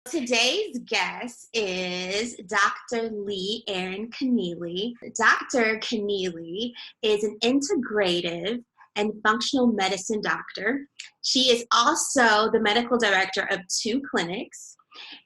Today's guest is Dr. Leigh Erin Connealy. Dr. Connealy is an integrative and functional medicine doctor. She is also the medical director of 2 clinics,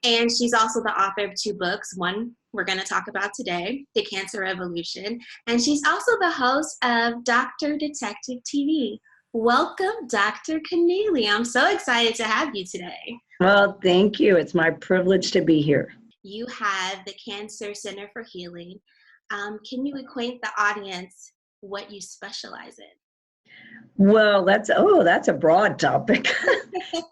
and she's also the author of 2 books. One we're going to talk about today, The Cancer Revolution, and she's also the host of Dr. Detective TV. Welcome, Dr. Connealy. I'm so excited to have you today. Well, thank you. It's my privilege to be here. You have the Cancer Center for Healing. Can you acquaint the audience what you specialize in? Well, that's a broad topic.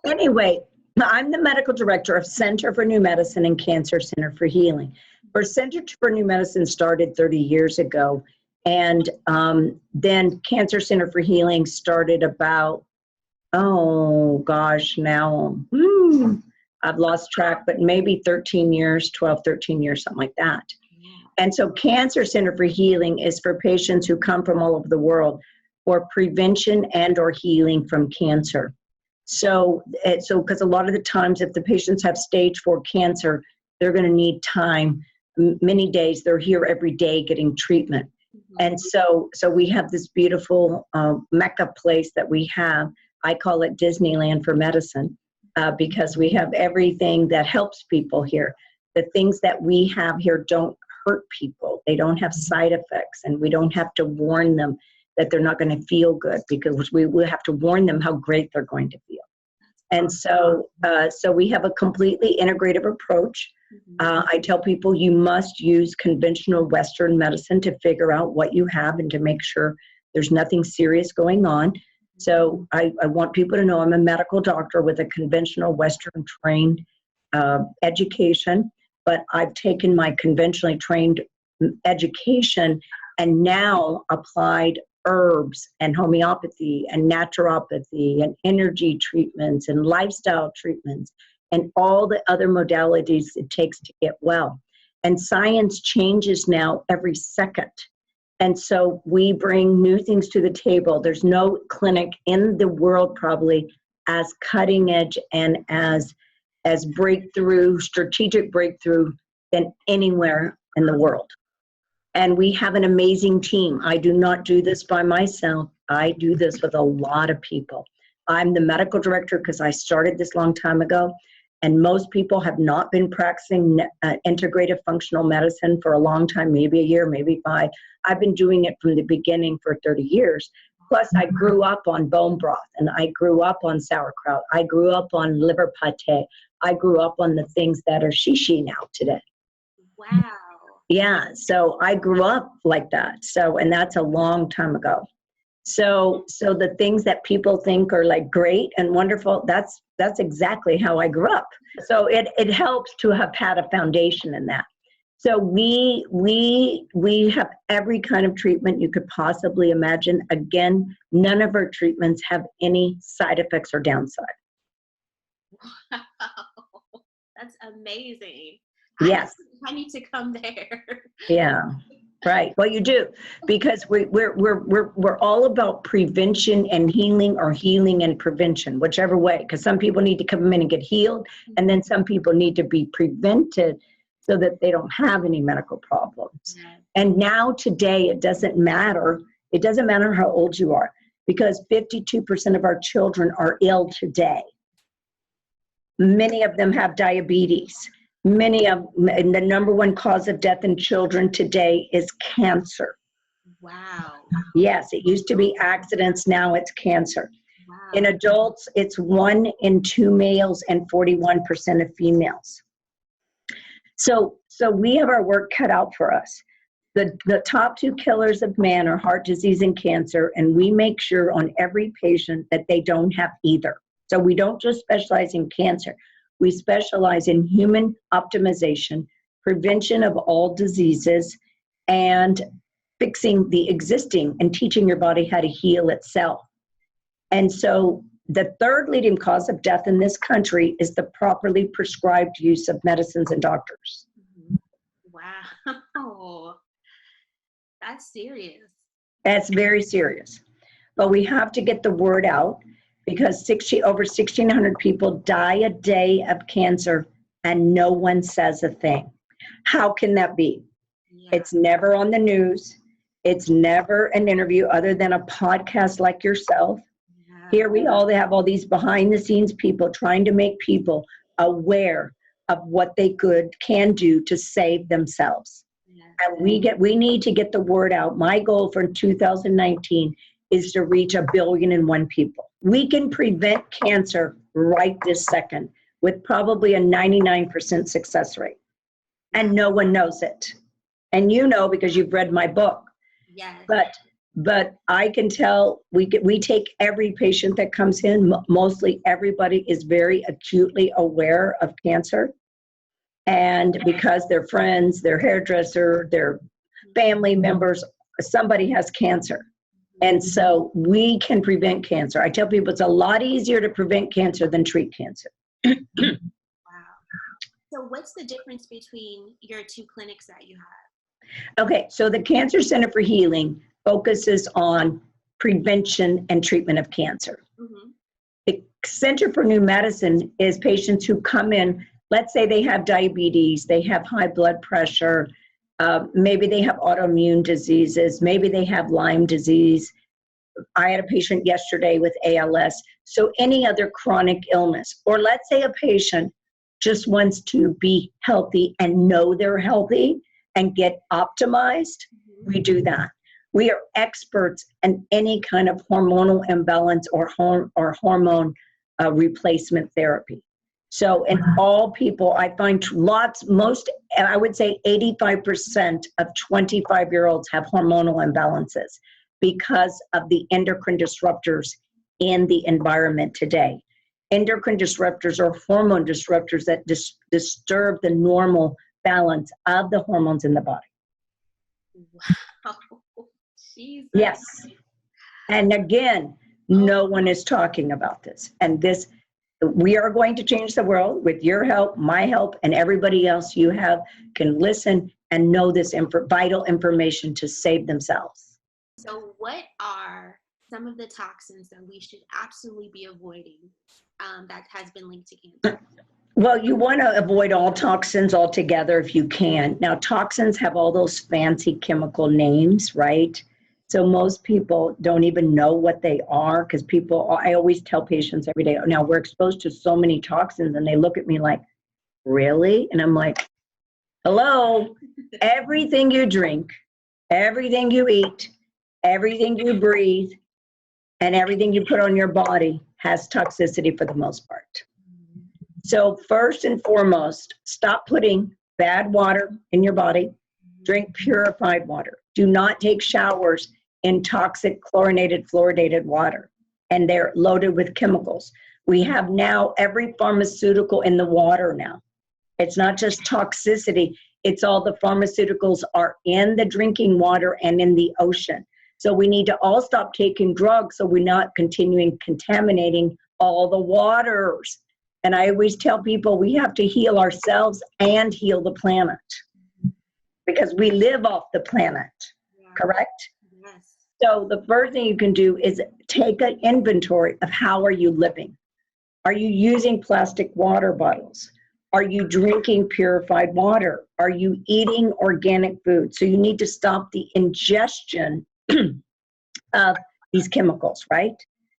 Anyway, I'm the medical director of Center for New Medicine and Cancer Center for Healing. Our Center for New Medicine started 30 years ago, and then Cancer Center for Healing started about, now I've lost track, but maybe 13 years, 12, 13 years, something like that. And so Cancer Center for Healing is for patients who come from all over the world for prevention and or healing from cancer. So because a lot of the times if the patients have stage 4 cancer, they're going to need time, many days. They're here every day getting treatment. And so we have this beautiful Mecca place that we have. I call it Disneyland for medicine because we have everything that helps people here. The things that we have here don't hurt people. They don't have side effects, and we don't have to warn them that they're not going to feel good because we will have to warn them how great they're going to feel. And so we have a completely integrative approach. I tell people you must use conventional Western medicine to figure out what you have and to make sure there's nothing serious going on. So I want people to know I'm a medical doctor with a conventional Western trained education, but I've taken my conventionally trained education and now applied herbs and homeopathy and naturopathy and energy treatments and lifestyle treatments and all the other modalities it takes to get well. And science changes now every second. And so we bring new things to the table. There's no clinic in the world probably as cutting edge and as breakthrough, strategic breakthrough than anywhere in the world. And we have an amazing team. I do not do this by myself. I do this with a lot of people. I'm the medical director because I started this long time ago. And most people have not been practicing integrative functional medicine for a long time, maybe a year, maybe 5. I've been doing it from the beginning for 30 years. Plus, I grew up on bone broth, and I grew up on sauerkraut. I grew up on liver pate. I grew up on the things that are shishi now today. Wow. Yeah, so I grew up like that. So, and that's a long time ago. So the things that people think are like great and wonderful, that's exactly how I grew up. So it helps to have had a foundation in that. So we have every kind of treatment you could possibly imagine. Again, none of our treatments have any side effects or downside. Wow, that's amazing. Yes. I need to come there. Yeah. Right. Well, you do, because we're all about prevention and healing, or healing and prevention, whichever way. Because some people need to come in and get healed, and then some people need to be prevented so that they don't have any medical problems. And now today, it doesn't matter. It doesn't matter how old you are, because 52% of our children are ill today. Many of them have diabetes. And the number 1 cause of death in children today is cancer. Wow. Yes, it used to be accidents, now it's cancer. Wow. In adults, it's 1 in 2 males and 41% of females. So we have our work cut out for us. The top 2 killers of man are heart disease and cancer, and we make sure on every patient that they don't have either. So we don't just specialize in cancer. We specialize in human optimization, prevention of all diseases, and fixing the existing and teaching your body how to heal itself. And so the 3rd leading cause of death in this country is the properly prescribed use of medicines and doctors. Wow. That's serious. That's very serious. But we have to get the word out, because over 1,600 people die a day of cancer and no one says a thing. How can that be? Yeah. It's never on the news. It's never an interview other than a podcast like yourself. Yeah. Here we all have all these behind the scenes people trying to make people aware of what they can do to save themselves. Yeah. And we need to get the word out. My goal for 2019 is to reach 1,000,000,001 people. We can prevent cancer right this second with probably a 99% success rate. And no one knows it. And you know because you've read my book. Yes. But I can tell we take every patient that comes in. Mostly everybody is very acutely aware of cancer. And because their friends, their hairdresser, their family members, somebody has cancer. And so we can prevent cancer. I tell people it's a lot easier to prevent cancer than treat cancer. Wow. So what's the difference between your two clinics that you have? Okay, so the Cancer Center for Healing focuses on prevention and treatment of cancer. Mm-hmm. The Center for New Medicine is patients who come in, let's say they have diabetes, they have high blood pressure, maybe they have autoimmune diseases, maybe they have Lyme disease. I had a patient yesterday with ALS. So any other chronic illness, or let's say a patient just wants to be healthy and know they're healthy and get optimized, we do that. We are experts in any kind of hormonal imbalance or hormone replacement therapy. So in all people, I find I would say 85% of 25-year-olds have hormonal imbalances because of the endocrine disruptors in the environment today. Endocrine disruptors are hormone disruptors that disturb the normal balance of the hormones in the body. Wow. Jesus. Yes. And again, no one is talking about this. And we are going to change the world with your help, my help, and everybody else you have can listen and know this vital information to save themselves. So what are some of the toxins that we should absolutely be avoiding that has been linked to cancer? Well, you want to avoid all toxins altogether if you can. Now, toxins have all those fancy chemical names, right? So most people don't even know what they are because I always tell patients every day, now we're exposed to so many toxins, and they look at me like, really? And I'm like, hello, everything you drink, everything you eat, everything you breathe, and everything you put on your body has toxicity for the most part. So first and foremost, stop putting bad water in your body. Drink purified water. Do not take showers in toxic chlorinated, fluoridated water. And they're loaded with chemicals. We have now every pharmaceutical in the water now. It's not just toxicity. It's all the pharmaceuticals are in the drinking water and in the ocean. So we need to all stop taking drugs so we're not continuing contaminating all the waters. And I always tell people we have to heal ourselves and heal the planet because we live off the planet, correct? Yes. So the first thing you can do is take an inventory of how are you living. Are you using plastic water bottles? Are you drinking purified water? Are you eating organic food? So you need to stop the ingestion of these chemicals, right?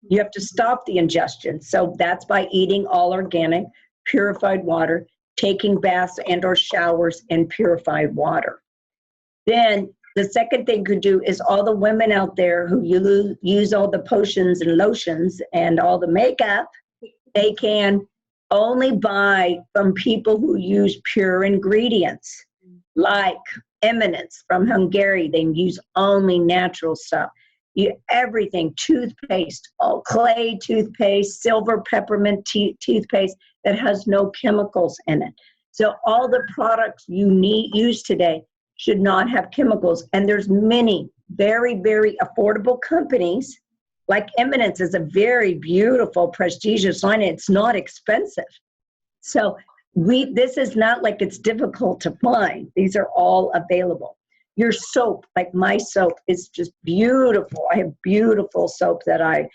You have to stop the ingestion. So that's by eating all organic, purified water, taking baths and or showers in purified water. Then the second thing you could do is all the women out there who use all the potions and lotions and all the makeup, they can only buy from people who use pure ingredients, like Eminence from Hungary. They use only natural stuff. Everything, toothpaste, clay toothpaste, silver peppermint toothpaste that has no chemicals in it. So all the products you use today should not have chemicals. And there's many very, very affordable companies, like Eminence is a very beautiful, prestigious line. It's not expensive. So this is not like it's difficult to find. These are all available. Your soap, like my soap, is just beautiful. I have beautiful soap that I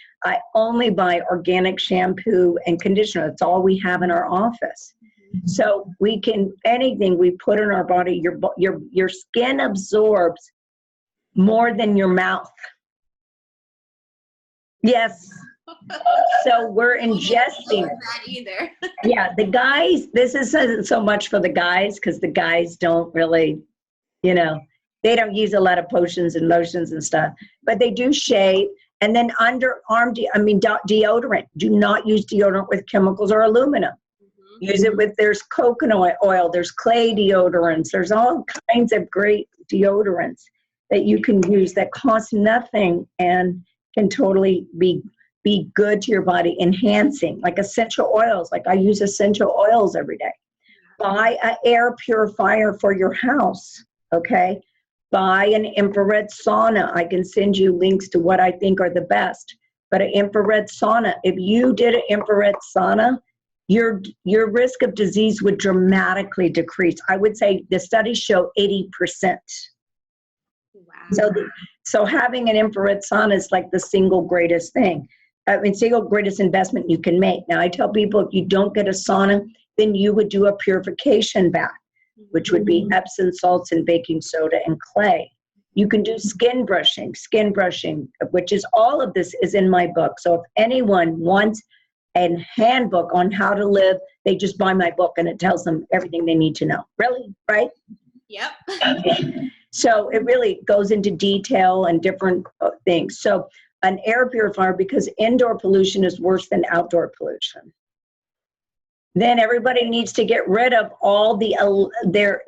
only buy organic shampoo and conditioner. That's all we have in our office. So we can, anything we put in our body, your skin absorbs more than your mouth. Yes. So we're ingesting. That either. Yeah, the guys, this isn't so much for the guys because the guys don't really, you know, they don't use a lot of potions and lotions and stuff, but they do shave. And then underarm, deodorant. Do not use deodorant with chemicals or aluminum. Use it with, there's coconut oil, there's clay deodorants, there's all kinds of great deodorants that you can use that cost nothing and can totally be good to your body, enhancing, like essential oils. Like I use essential oils every day. Buy an air purifier for your house, okay? Buy an infrared sauna. I can send you links to what I think are the best. But an infrared sauna, if you did an infrared sauna, your risk of disease would dramatically decrease. I would say the studies show 80%. Wow. So having an infrared sauna is like the single greatest thing. Single greatest investment you can make. Now I tell people, if you don't get a sauna, then you would do a purification bath, which would be Epsom salts and baking soda and clay. You can do skin brushing, which is all of this is in my book. So if anyone wants a handbook on how to live, they just buy my book and it tells them everything they need to know. Really, right? Yep. So it really goes into detail and different things. So an air purifier, because indoor pollution is worse than outdoor pollution. Then everybody needs to get rid of all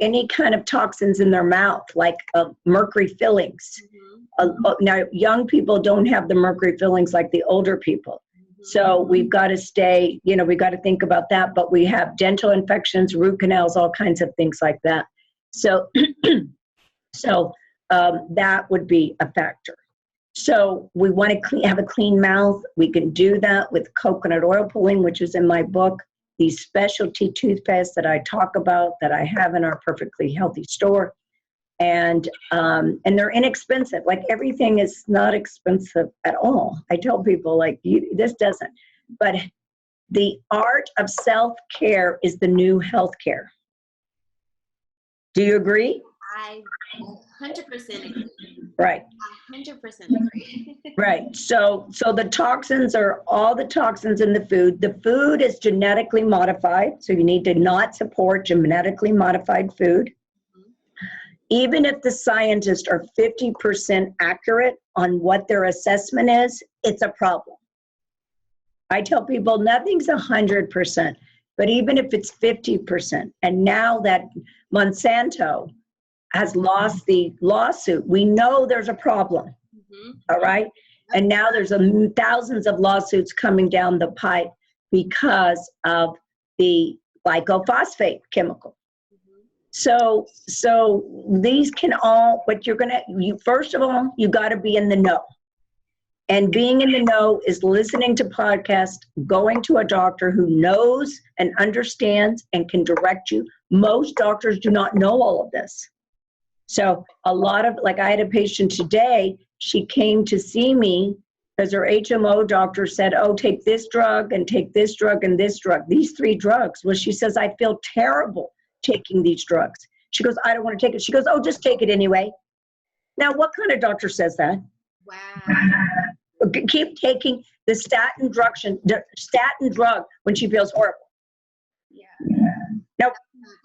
any kind of toxins in their mouth, like mercury fillings. Now, young people don't have the mercury fillings like the older people. So we've got to stay, we've got to think about that. But we have dental infections, root canals, all kinds of things like that. So, that would be a factor. So we want to have a clean mouth. We can do that with coconut oil pulling, which is in my book. These specialty toothpastes that I talk about, that I have in our Perfectly Healthy store. And they're inexpensive. Like everything is not expensive at all. I tell people this doesn't. But the art of self-care is the new healthcare. Do you agree? I 100% agree. Right. I 100% agree. Right. So the toxins are all the toxins in the food. The food is genetically modified. So you need to not support genetically modified food. Even if the scientists are 50% accurate on what their assessment is, it's a problem. I tell people nothing's 100%, but even if it's 50%, and now that Monsanto has lost the lawsuit, we know there's a problem, all right? And now there's thousands of lawsuits coming down the pipe because of the glyphosate chemical. So these can all, first of all, you got to be in the know. And being in the know is listening to podcasts, going to a doctor who knows and understands and can direct you. Most doctors do not know all of this. So a lot of, I had a patient today, she came to see me because her HMO doctor said, oh, take this drug and take this drug and this drug, these 3 drugs. Well, she says, I feel terrible taking these drugs. She goes, I don't want to take it. She goes, oh, just take it anyway. Now, what kind of doctor says that? Wow. Keep taking the statin drug when she feels horrible. Yeah. Now,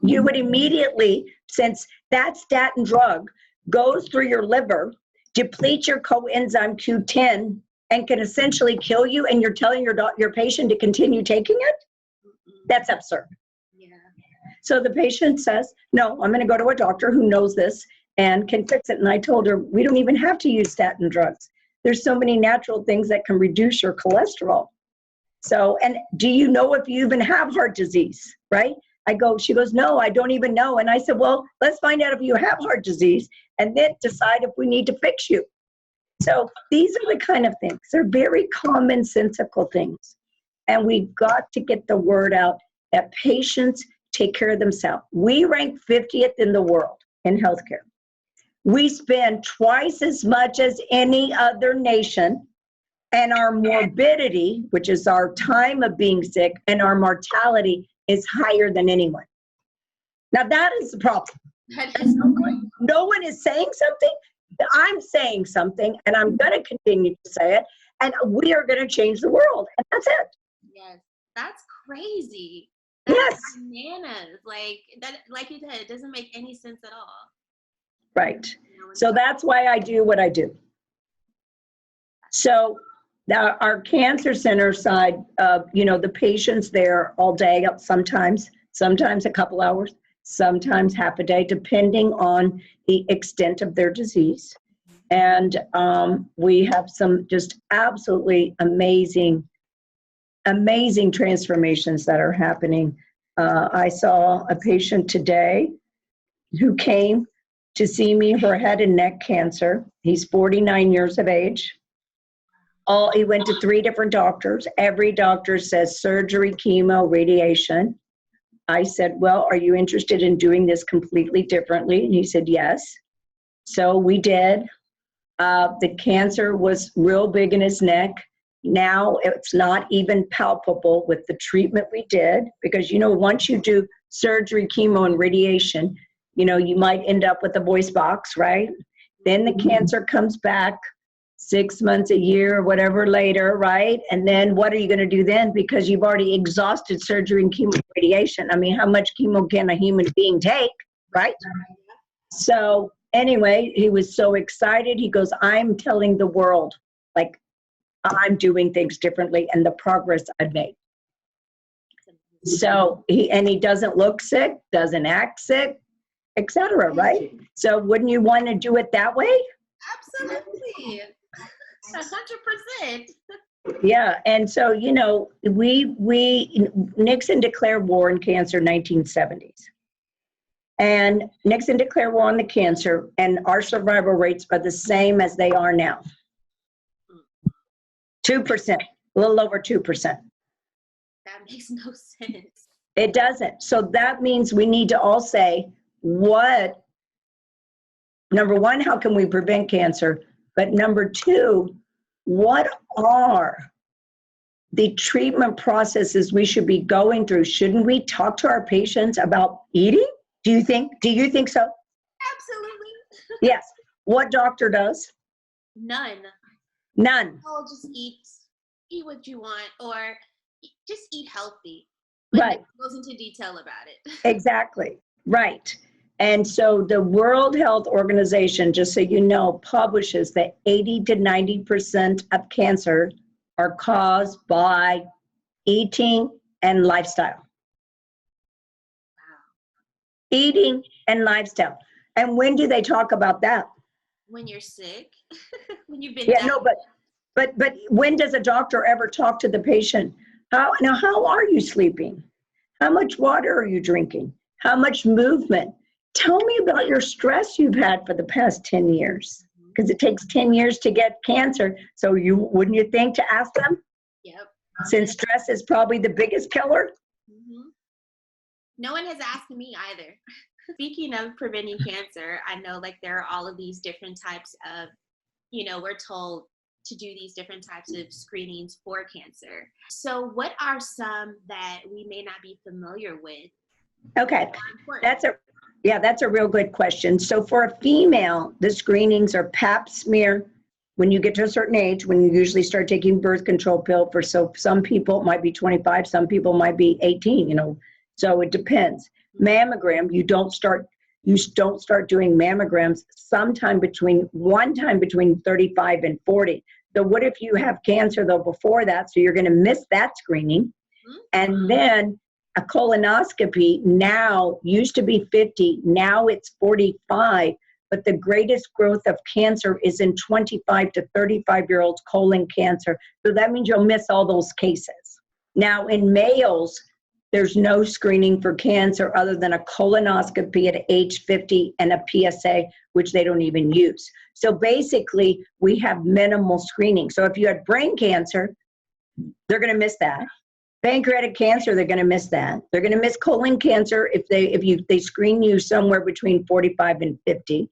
you would immediately, since that statin drug goes through your liver, deplete your coenzyme Q10, and can essentially kill you, and you're telling your patient to continue taking it? That's absurd. So the patient says, no, I'm going to go to a doctor who knows this and can fix it. And I told her, we don't even have to use statin drugs. There's so many natural things that can reduce your cholesterol. So, and do you know if you even have heart disease, right? She goes, no, I don't even know. And I said, well, let's find out if you have heart disease and then decide if we need to fix you. So these are the kind of things. They're very commonsensical things. And we've got to get the word out that patients take care of themselves. We rank 50th in the world in healthcare. We spend twice as much as any other nation, and our morbidity, which is our time of being sick, and our mortality is higher than anyone. Now that is the problem. No one is saying something. I'm saying something, and I'm going to continue to say it, and we are going to change the world, and that's it. Yes, that's crazy. Yes. Bananas. Like that, like you said, it doesn't make any sense at all. Right. So that's why I do what I do. So now our cancer center side, the patients there all day, sometimes a couple hours, sometimes half a day, depending on the extent of their disease. And we have some just absolutely amazing transformations that are happening. I saw a patient today who came to see me for head and neck cancer. He's 49 years of age. He went to 3 different doctors. Every doctor says surgery, chemo, radiation. I said, well, are you interested in doing this completely differently? And he said, yes. So we did. The cancer was real big in his neck. Now it's not even palpable with the treatment we did, because, once you do surgery, chemo, and radiation, you might end up with a voice box, right? Then the cancer comes back 6 months, a year, whatever later, right? And then what are you going to do then? Because you've already exhausted surgery and chemo and radiation. I mean, how much chemo can a human being take, right? So anyway, he was so excited. He goes, I'm telling the world, like, I'm doing things differently and the progress I've made. So he doesn't look sick, doesn't act sick, etc. Right? So wouldn't you want to do it that way? Absolutely, 100%. Yeah, and so Nixon declared war on cancer in 1970s, and Nixon declared war on the cancer, and our survival rates are the same as they are now. 2%, a little over 2%. That makes no sense. It doesn't. So that means we need to all say, number one, how can we prevent cancer? But number two, what are the treatment processes we should be going through? Shouldn't we talk to our patients about eating? Do you think so? Absolutely. Yes. What doctor does? None. Oh, just eat what you want, or just eat healthy. But right. It goes into detail about it. Exactly. Right. And so the World Health Organization, just so you know, publishes that 80 to 90% of cancer are caused by eating and lifestyle. Wow. Eating and lifestyle. And when do they talk about that? When you're sick. When you've been down. No, but when does a doctor ever talk to the patient? How are you sleeping? How much water are you drinking? How much movement? Tell me about your stress you've had for the past 10 years. Because it takes 10 years to get cancer. So wouldn't you think to ask them? Yep. Since stress is probably the biggest killer? Mm-hmm. No one has asked me either. Speaking of preventing cancer, I know there are all of these different types of, we're told to do these different types of screenings for cancer. So what are some that we may not be familiar with? Okay, that's a real good question. So for a female, the screenings are pap smear when you get to a certain age, when you usually start taking birth control pill so some people it might be 25, some people might be 18, so it depends. Mammogram, you don't start doing mammograms one time between 35 and 40. So what if you have cancer though before that? So you're going to miss that screening. And then a colonoscopy now used to be 50, now it's 45, but the greatest growth of cancer is in 25 to 35-year-olds colon cancer. So that means you'll miss all those cases. Now in males, there's no screening for cancer other than a colonoscopy at age 50 and a PSA, which they don't even use. So basically, we have minimal screening. So if you had brain cancer, they're going to miss that. Pancreatic cancer, they're going to miss that. They're going to miss colon cancer if they screen you somewhere between 45 and 50.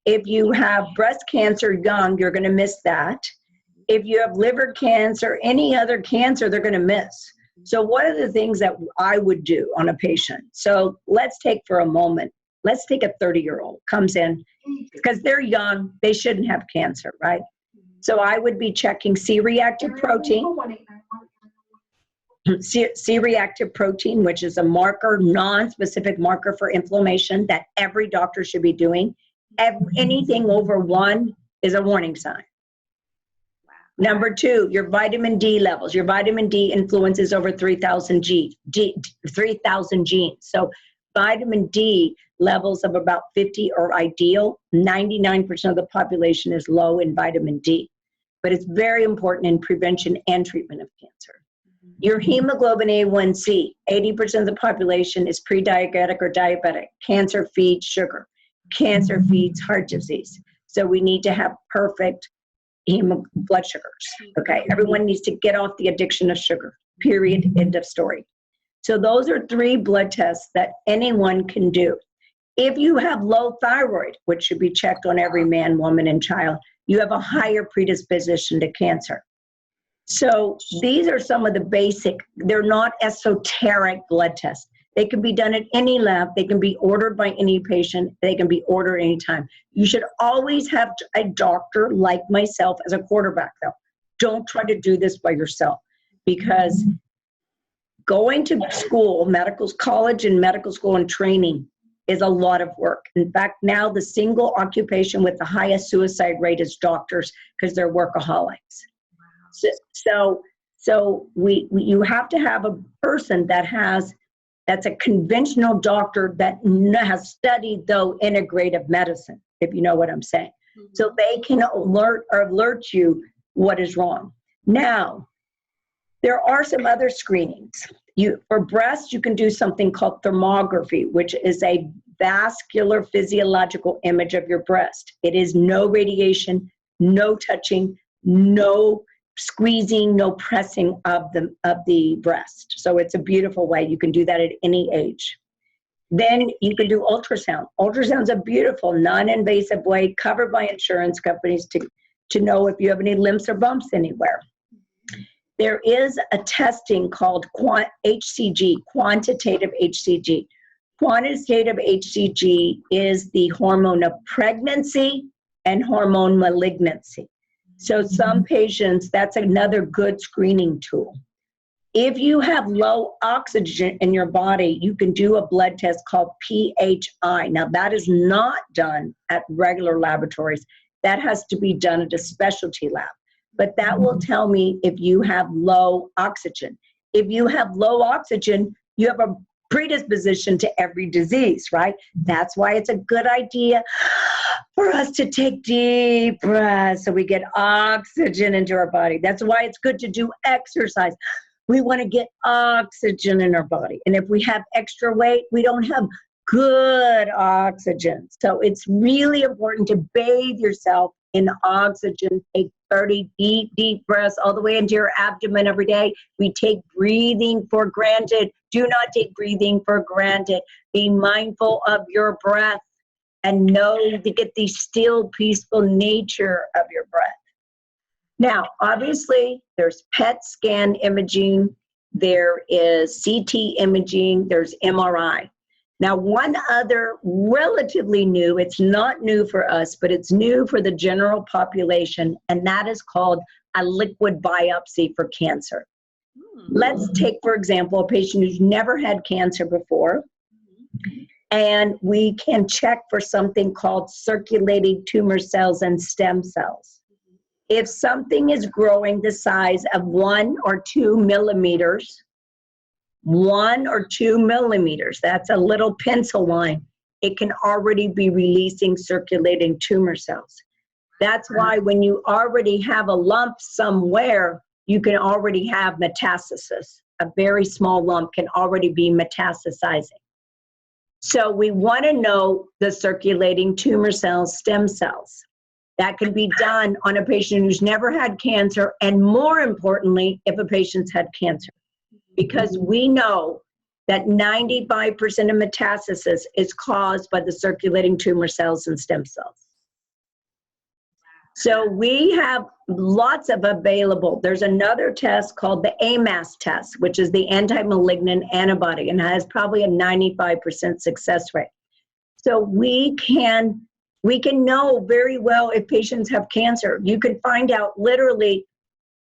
If you have breast cancer young, you're going to miss that. If you have liver cancer, any other cancer, they're going to miss. So what are the things that I would do on a patient? So let's take for a moment, let's take a 30-year-old comes in because they're young, they shouldn't have cancer, right? So I would be checking C-reactive protein, C-reactive protein, which is a marker, non-specific marker for inflammation that every doctor should be doing. Anything over 1 is a warning sign. Number 2, your vitamin D levels. Your vitamin D influences over 3,000 genes. So vitamin D levels of about 50 are ideal. 99% of the population is low in vitamin D. But it's very important in prevention and treatment of cancer. Your hemoglobin A1C, 80% of the population is pre-diabetic or diabetic. Cancer feeds sugar. Cancer feeds heart disease. So we need to have perfect blood sugars, okay? Everyone needs to get off the addiction of sugar, period, end of story. So those are 3 blood tests that anyone can do. If you have low thyroid, which should be checked on every man, woman, and child, you have a higher predisposition to cancer. So these are some of the basic, they're not esoteric blood tests. They can be done at any lab. They can be ordered by any patient. They can be ordered anytime. You should always have a doctor like myself as a quarterback, though. Don't try to do this by yourself, because going to school, medical college and medical school and training is a lot of work. In fact, now the single occupation with the highest suicide rate is doctors, because they're workaholics. So you have to have a person that's a conventional doctor that has studied, though, integrative medicine, if you know what I'm saying. So they can alert you what is wrong. Now, there are some other screenings. For breast, you can do something called thermography, which is a vascular physiological image of your breast. It is no radiation, no touching, no squeezing, no pressing of the breast. So it's a beautiful way. You can do that at any age. Then you can do ultrasound. Ultrasound's a beautiful, non-invasive way covered by insurance companies to know if you have any limps or bumps anywhere. There is a testing called HCG, quantitative HCG. Quantitative HCG is the hormone of pregnancy and hormone malignancy. So some patients, that's another good screening tool. If you have low oxygen in your body, you can do a blood test called PHI. Now, that is not done at regular laboratories. That has to be done at a specialty lab. But that will tell me if you have low oxygen. If you have low oxygen, you have a predisposition to every disease, right? That's why it's a good idea for us to take deep breaths so we get oxygen into our body. That's why it's good to do exercise. We want to get oxygen in our body. And if we have extra weight, we don't have good oxygen. So it's really important to bathe yourself in oxygen. Take 30 deep breaths all the way into your abdomen every day. We take breathing for granted. Do not take breathing for granted. Be mindful of your breath and know to get the still, peaceful nature of your breath. Now, obviously, there's PET scan imaging, there is CT imaging, there's MRI. Now, one other relatively new, it's not new for us, but it's new for the general population, and that is called a liquid biopsy for cancer. Let's take, for example, a patient who's never had cancer before, and we can check for something called circulating tumor cells and stem cells. If something is growing the size of 1 or 2 millimeters, 1 or 2 millimeters, that's a little pencil line, it can already be releasing circulating tumor cells. That's why when you already have a lump somewhere, you can already have metastasis. A very small lump can already be metastasizing. So we want to know the circulating tumor cells, stem cells. That can be done on a patient who's never had cancer, and more importantly, if a patient's had cancer. Because we know that 95% of metastasis is caused by the circulating tumor cells and stem cells. So we have lots of available. There's another test called the AMAS test, which is the anti-malignant antibody, and has probably a 95% success rate. So we can know very well if patients have cancer. You can find out literally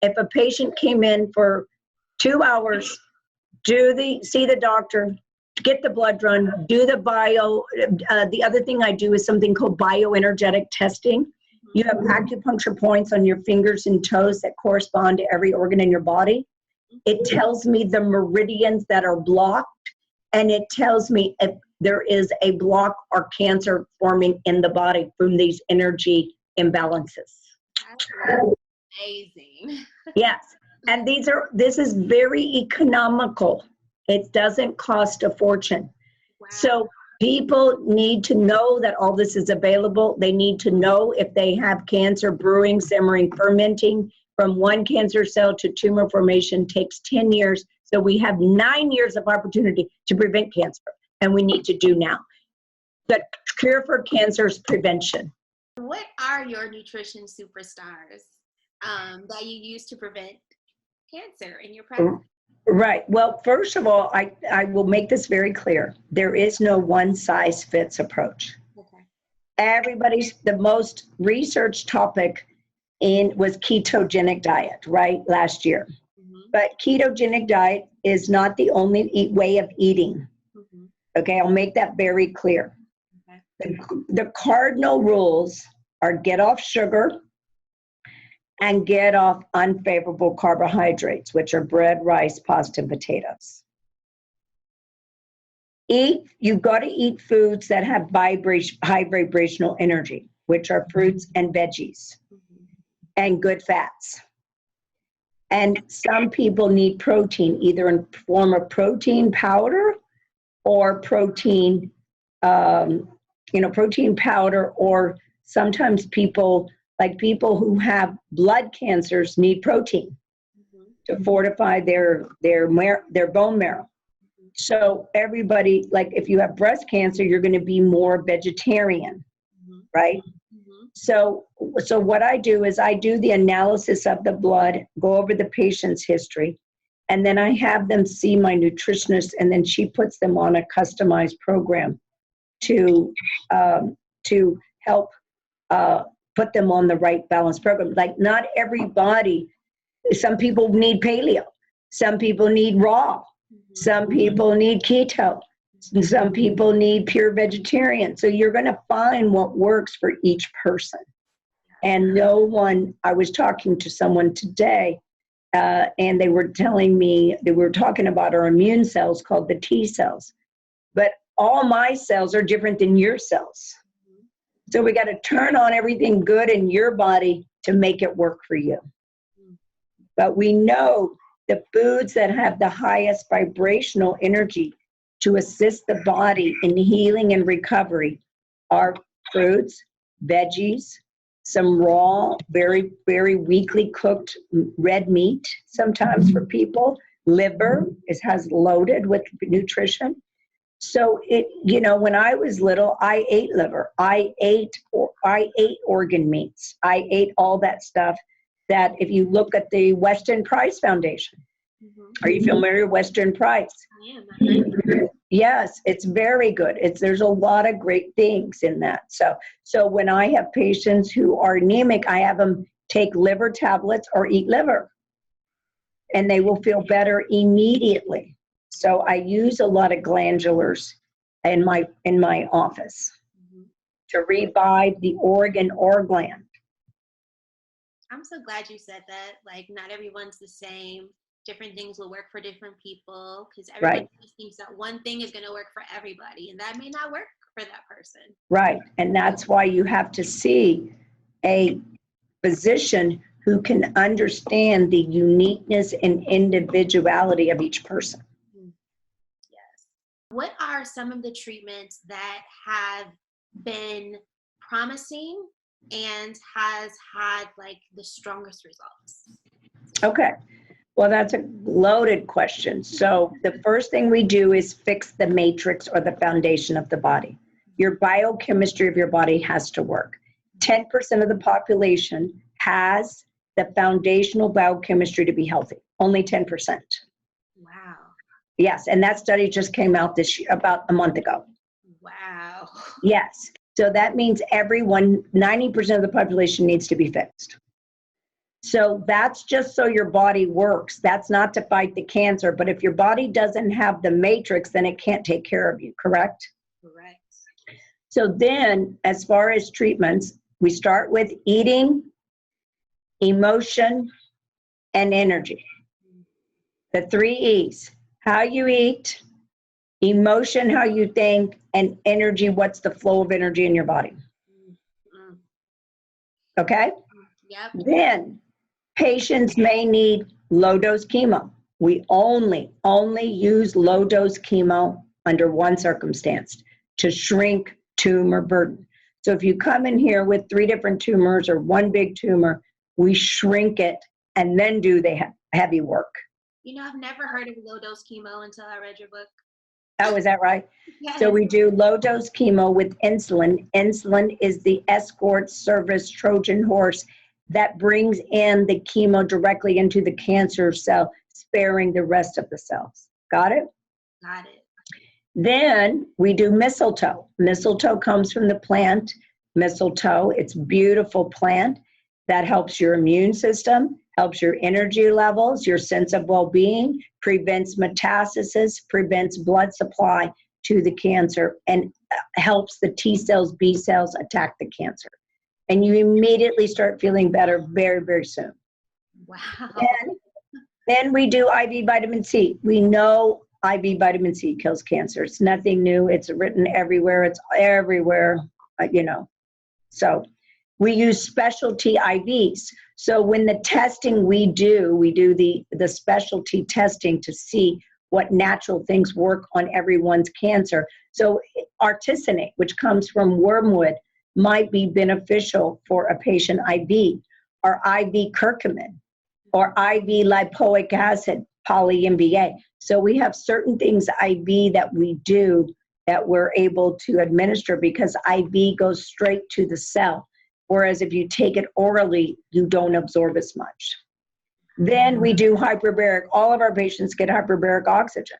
if a patient came in for 2 hours, see the doctor, get the blood run, do the bio. The other thing I do is something called bioenergetic testing. You have acupuncture points on your fingers and toes that correspond to every organ in your body. It tells me the meridians that are blocked, and it tells me if there is a block or cancer forming in the body from these energy imbalances. That's amazing. Yes, and this is very economical. It doesn't cost a fortune. Wow. So people need to know that all this is available. They need to know if they have cancer brewing, simmering, fermenting. From one cancer cell to tumor formation takes 10 years. So we have 9 years of opportunity to prevent cancer, and we need to do now. The cure for cancer is prevention. What are your nutrition superstars that you use to prevent cancer in your practice? Right. Well, first of all, I will make this very clear. There is no one size fits approach. Okay. The most researched topic was ketogenic diet, right, last year. Mm-hmm. But ketogenic diet is not the only way of eating. Mm-hmm. Okay, I'll make that very clear. Okay. The cardinal rules are get off sugar and get off unfavorable carbohydrates, which are bread, rice, pasta, and potatoes. You've got to eat foods that have high vibrational energy, which are fruits and veggies, and good fats. And some people need protein, either in form of protein powder or protein powder, or sometimes people who have blood cancers need protein to fortify their bone marrow. So everybody, like if you have breast cancer, you're going to be more vegetarian, right? So what I do is I do the analysis of the blood, go over the patient's history, and then I have them see my nutritionist, and then she puts them on a customized program to help put them on the right balance program. Like not everybody, some people need paleo, some people need raw, some people need keto, some people need pure vegetarian. So you're going to find what works for each person. And I was talking to someone today, and they were telling me, they were talking about our immune cells called the T cells. But all my cells are different than your cells. So we got to turn on everything good in your body to make it work for you. But we know the foods that have the highest vibrational energy to assist the body in healing and recovery are fruits, veggies, some raw, very, very weakly cooked red meat sometimes for people. Liver has loaded with nutrition. So when I was little, I ate liver. I ate organ meats. I ate all that stuff that if you look at the Weston Price Foundation, are you familiar with Weston Price? I am. Yes, it's very good. There's a lot of great things in that. So when I have patients who are anemic, I have them take liver tablets or eat liver, and they will feel better immediately. So I use a lot of glandulars in my office to revive the organ or gland. I'm so glad you said that. Like, not everyone's the same. Different things will work for different people, because everybody thinks that one thing is going to work for everybody, and that may not work for that person. Right, and that's why you have to see a physician who can understand the uniqueness and individuality of each person. Yes. What are some of the treatments that have been promising and has had like the strongest results? Okay. Well, that's a loaded question. So the first thing we do is fix the matrix or the foundation of the body. Your biochemistry of your body has to work. 10% of the population has the foundational biochemistry to be healthy. Only 10%. Wow. Yes, and that study just came out this year, about a month ago. Wow. Yes. So that means 90% of the population needs to be fixed. So that's just so your body works. That's not to fight the cancer, but if your body doesn't have the matrix, then it can't take care of you, correct? Correct. So then, as far as treatments, we start with eating, emotion, and energy. The 3 E's: how you eat, emotion, how you think, and energy, what's the flow of energy in your body. Mm-hmm. Okay? Yep. Then patients may need low dose chemo. We only use low dose chemo under one circumstance: to shrink tumor burden. So if you come in here with 3 different tumors or 1 big tumor, we shrink it and then do the heavy work. You know, I've never heard of low dose chemo until I read your book. Oh, is that right? Yes. So we do low dose chemo with insulin. Insulin is the escort service Trojan horse that brings in the chemo directly into the cancer cell, sparing the rest of the cells. Got it? Got it. Then we do mistletoe. Mistletoe comes from the plant mistletoe. It's a beautiful plant that helps your immune system, helps your energy levels, your sense of well-being, prevents metastasis, prevents blood supply to the cancer, and helps the T cells, B cells attack the cancer. And you immediately start feeling better very, very soon. Wow. Then we do IV vitamin C. We know IV vitamin C kills cancer. It's nothing new. It's written everywhere. It's everywhere, So we use specialty IVs. So when the testing we do the specialty testing to see what natural things work on everyone's cancer. So artesunate, which comes from wormwood, might be beneficial for a patient IV, or IV curcumin, or IV lipoic acid, poly-MBA. So we have certain things IV that we do that we're able to administer because IV goes straight to the cell. Whereas if you take it orally, you don't absorb as much. Then we do hyperbaric. All of our patients get hyperbaric oxygen.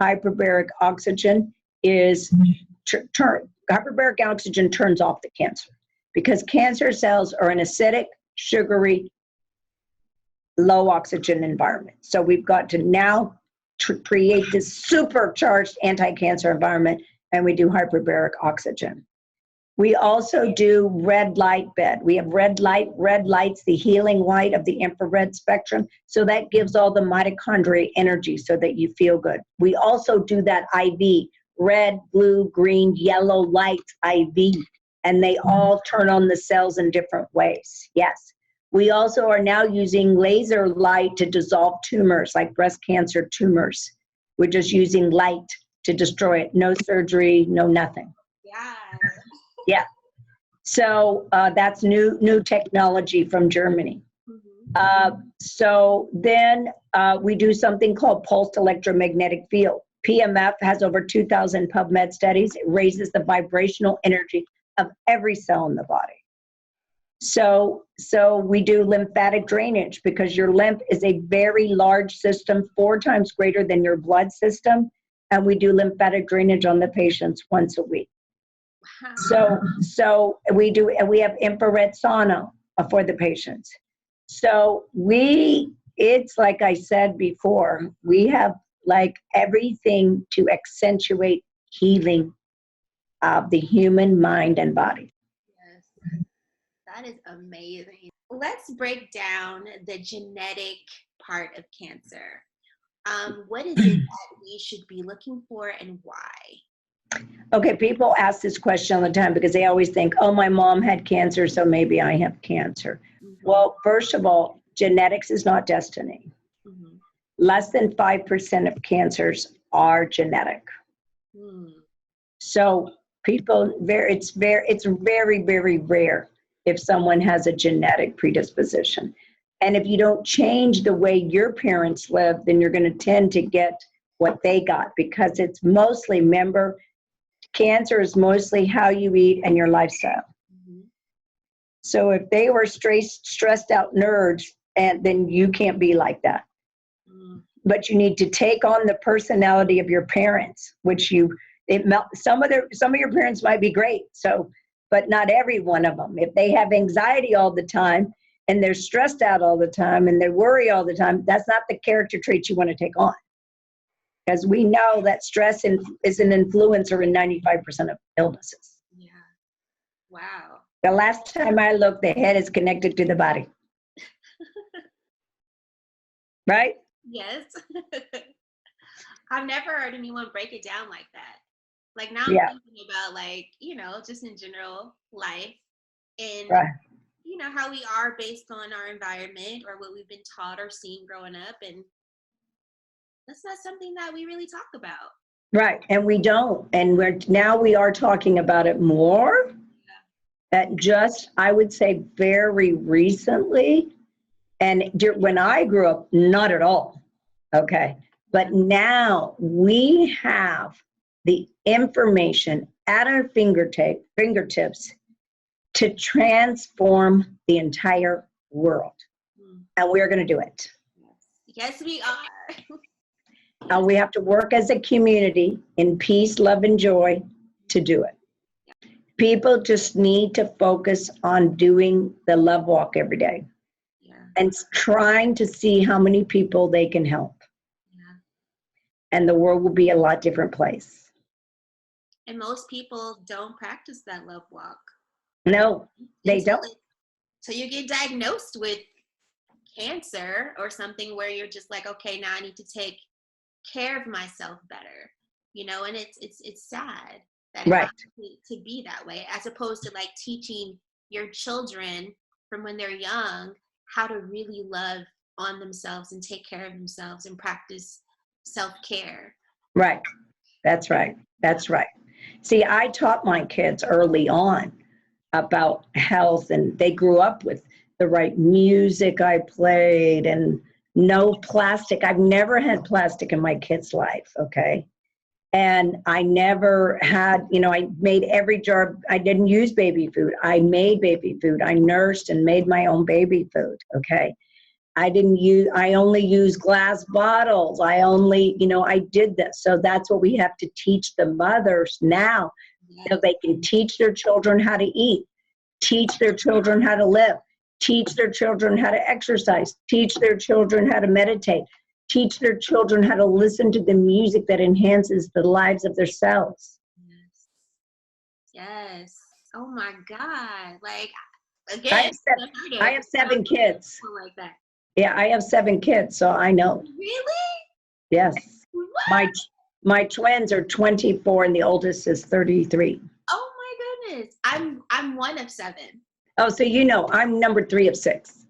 Hyperbaric oxygen is hyperbaric oxygen turns off the cancer because cancer cells are an acidic, sugary, low oxygen environment. So we've got to now create this supercharged anti-cancer environment, and we do hyperbaric oxygen. We also do red light bed. We have red light. Red light's the healing light of the infrared spectrum. So that gives all the mitochondria energy so that you feel good. We also do that IV, red, blue, green, yellow light IV, and they all turn on the cells in different ways. Yes. We also are now using laser light to dissolve tumors, like breast cancer tumors. We're just using light to destroy it. No surgery, no nothing. Yeah. Yeah. So that's new technology from Germany. Mm-hmm. So then we do something called pulsed electromagnetic field. PMF has over 2,000 PubMed studies. It raises the vibrational energy of every cell in the body. So we do lymphatic drainage because your lymph is a very large system, 4 times greater than your blood system. And we do lymphatic drainage on the patients once a week. So we have infrared sauna for the patients. So it's like I said before, we have like everything to accentuate healing of the human mind and body. Yes, that is amazing. Let's break down the genetic part of cancer. What is it that we should be looking for and why? Okay, people ask this question all the time because they always think, oh, my mom had cancer, so maybe I have cancer. Mm-hmm. Well, first of all, genetics is not destiny. Mm-hmm. Less than 5% of cancers are genetic. Mm. So it's very, very rare if someone has a genetic predisposition. And if you don't change the way your parents lived, then you're going to tend to get what they got because it's mostly, remember, cancer is mostly how you eat and your lifestyle. Mm-hmm. So if they were stressed out nerds, and then you can't be like that. But you need to take on the personality of your parents, which some of your parents might be great. So, but not every one of them. If they have anxiety all the time and they're stressed out all the time and they worry all the time, that's not the character traits you want to take on. Because we know that stress is an influencer in 95% of illnesses. Yeah. Wow. The last time I looked, the head is connected to the body. Right? Yes. I've never heard anyone break it down like that. Like now I'm thinking about like, just in general life and, how we are based on our environment or what we've been taught or seen growing up. And that's not something that we really talk about. Right. And we don't. And we are talking about it more. That just, I would say very recently. And when I grew up, not at all. Okay. But now we have the information at our fingertips to transform the entire world. And we're going to do it. Yes, we are. And we have to work as a community in peace, love, and joy to do it. People just need to focus on doing the love walk every day and trying to see how many people they can help. And the world will be a lot different place. And most people don't practice that love walk. No, they don't. So you get diagnosed with cancer or something where you're just like, okay, now I need to take care of myself better, and it's sad that it has to be that way, as opposed to like teaching your children from when they're young how to really love on themselves and take care of themselves and practice self-care. Right. That's right. That's right. See, I taught my kids early on about health, and they grew up with the right music I played and no plastic. I've never had plastic in my kids' life, okay? And I never had, I made every jar. I didn't use baby food. I made baby food. I nursed and made my own baby food, okay? I only use glass bottles. I did this. So that's what we have to teach the mothers now, so they can teach their children how to eat, teach their children how to live, teach their children how to exercise, teach their children how to meditate, teach their children how to listen to the music that enhances the lives of themselves. Yes. Oh my God. Like, again, I have 7 kids. Like that. Yeah, I have 7 kids, so I know. Really? Yes. What? My twins are 24 and the oldest is 33. Oh my goodness. I'm one of 7. Oh, so I'm number 3 of 6.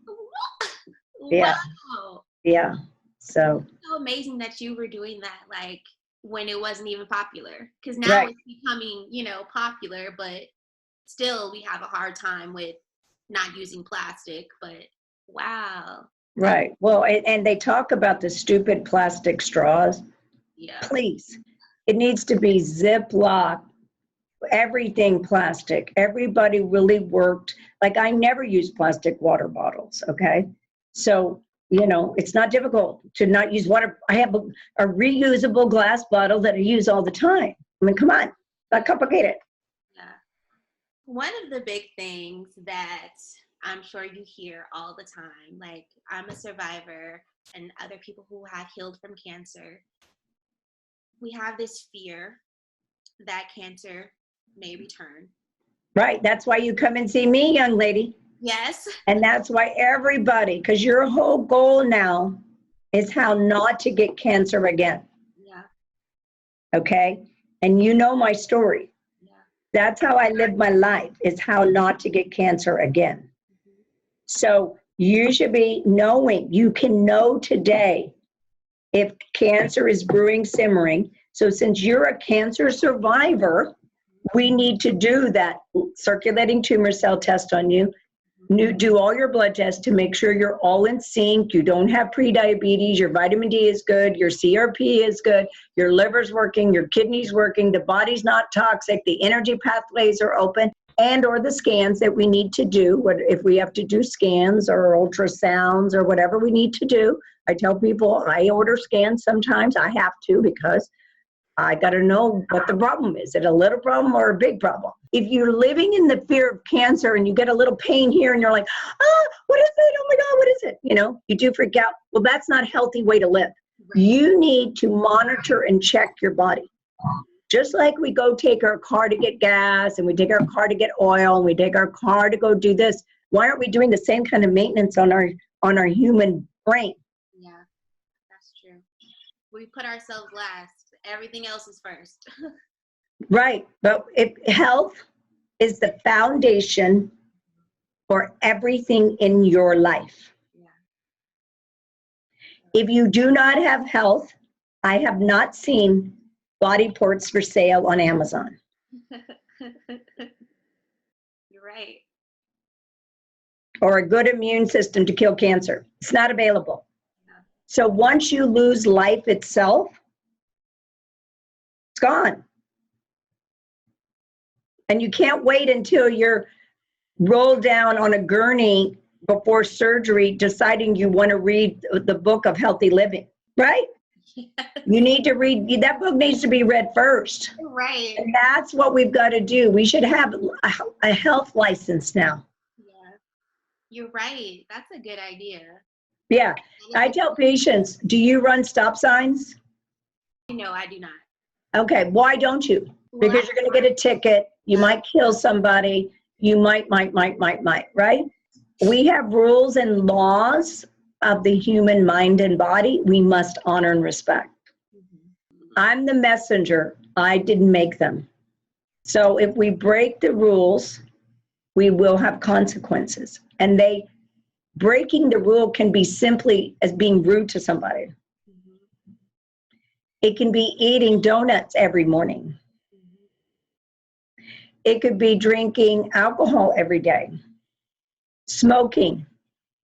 Yeah. Wow. Yeah. So amazing that you were doing that, like when it wasn't even popular. Because now it's becoming, popular, but still we have a hard time with not using plastic. But wow. Right. Well, and they talk about the stupid plastic straws. Yeah. Please. It needs to be Ziploc, everything plastic. Everybody really worked. Like, I never use plastic water bottles, okay? So, it's not difficult to not use water. I have a reusable glass bottle that I use all the time. I mean, come on, not complicated. Yeah. One of the big things that I'm sure you hear all the time, like I'm a survivor and other people who have healed from cancer, we have this fear that cancer may return. Right. That's why you come and see me, young lady. Yes. And that's why everybody, because your whole goal now is how not to get cancer again. Yeah. Okay. And you know my story. Yeah. That's how I live my life, is how not to get cancer again. Mm-hmm. So you should be knowing, you can know today if cancer is brewing, simmering. So since you're a cancer survivor, we need to do that circulating tumor cell test on you. Do all your blood tests to make sure you're all in sync. You don't have prediabetes. Your vitamin D is good. Your CRP is good. Your liver's working. Your kidney's working. The body's not toxic. The energy pathways are open. and or the scans that we need to do. What if we have to do scans or ultrasounds or whatever we need to do? I tell people I order scans sometimes. I have to because I got to know what the problem is. Is it a little problem or a big problem? If you're living in the fear of cancer and you get a little pain here and you're like, what is it? Oh my God, what is it? You know, you do freak out. Well, that's not a healthy way to live. Right. You need to monitor and check your body. Just like we go take our car to get gas and we take our car to get oil and we take our car to go do this. Why aren't we doing the same kind of maintenance on our human brain? Yeah, that's true. We put ourselves last. Everything else is first. Right. But if health is the foundation for everything in your life. Yeah. If you do not have health, I have not seen body ports for sale on Amazon. You're right. Or a good immune system to kill cancer. It's not available. Yeah. So once you lose life itself, it's gone. And you can't wait until you're rolled down on a gurney before surgery deciding you want to read the book of healthy living, right? Yes. You need to read, that book needs to be read first. Right. And that's what we've got to do. We should have a health license now. Yeah, you're right. That's a good idea. Yeah. I tell patients, do you run stop signs? No, I do not. Okay, why don't you? Because you're going to get a ticket. You might kill somebody. You might, right? We have rules and laws of the human mind and body we must honor and respect. Mm-hmm. I'm the messenger. I didn't make them. So if we break the rules, we will have consequences. And breaking the rule can be simply as being rude to somebody. Mm-hmm. It can be eating donuts every morning. Mm-hmm. It could be drinking alcohol every day, smoking,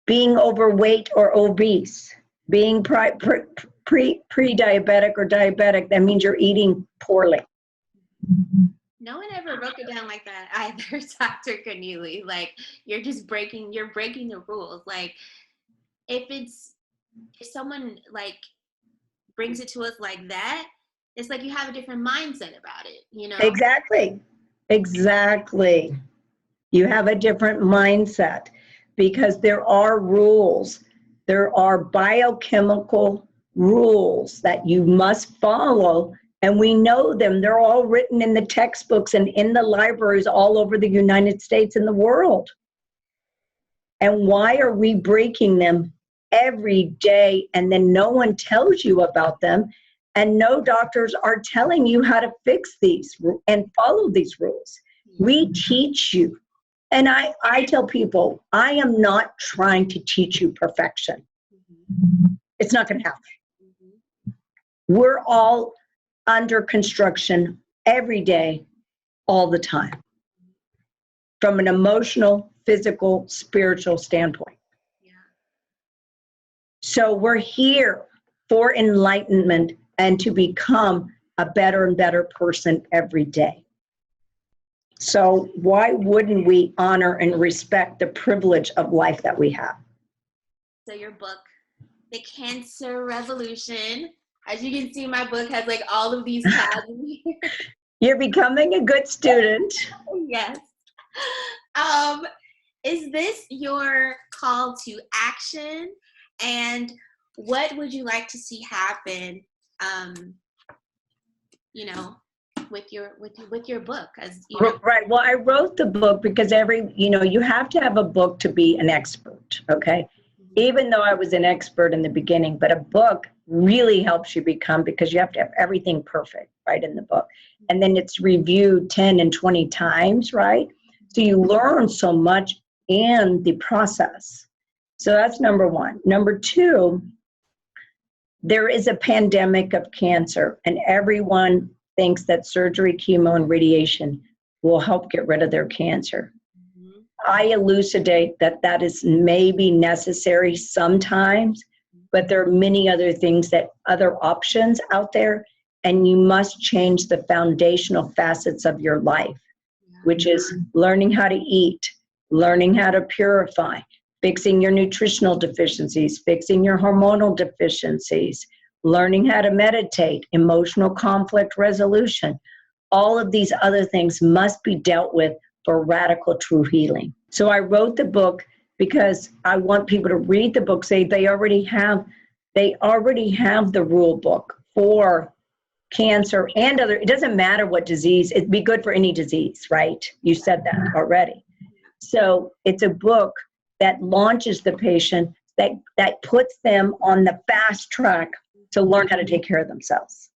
being overweight or obese, being pre-diabetic or diabetic. That means you're eating poorly. No one ever broke it down like that either, Dr. Connealy. Like, you're breaking the rules. Like, if someone like brings it to us like that, it's like you have a different mindset about it, you know? Exactly. You have a different mindset because there are rules. There are biochemical rules that you must follow. And we know them. They're all written in the textbooks and in the libraries all over the United States and the world. And why are we breaking them every day? And then no one tells you about them. And no doctors are telling you how to fix these and follow these rules. We teach you. And I tell people, I am not trying to teach you perfection. It's not going to happen. We're all under construction every day, all the time, from an emotional, physical, spiritual standpoint. Yeah. So we're here for enlightenment and to become a better and better person every day. So why wouldn't we honor and respect the privilege of life that we have? So your book, The Cancer Revolution. As you can see, my book has like all of these tabs in here. You're becoming a good student. Yes. Is this your call to action? And what would you like to see happen, with your book? Right. Well, I wrote the book because you have to have a book to be an expert, okay? Mm-hmm. Even though I was an expert in the beginning, but a book really helps you become, because you have to have everything perfect, right, in the book. And then it's reviewed 10 and 20 times, right? So you learn so much in the process. So that's number one. Number two, there is a pandemic of cancer, and everyone thinks that surgery, chemo, and radiation will help get rid of their cancer. Mm-hmm. I elucidate that is maybe necessary sometimes, but there are many other other options out there, and you must change the foundational facets of your life. Yeah. which is learning how to eat, learning how to purify, fixing your nutritional deficiencies, fixing your hormonal deficiencies, learning how to meditate, emotional conflict resolution. All of these other things must be dealt with for radical true healing. So I wrote the book because I want people to read the book, say they already have the rule book for cancer and other, it doesn't matter what disease, it'd be good for any disease, right? You said that already. So it's a book that launches the patient, that puts them on the fast track to learn how to take care of themselves.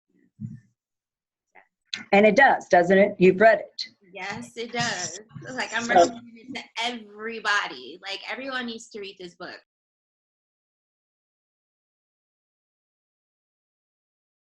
And it does, doesn't it? You've read it. Yes, it does. Like, I'm recommending it to everybody. Like, everyone needs to read this book.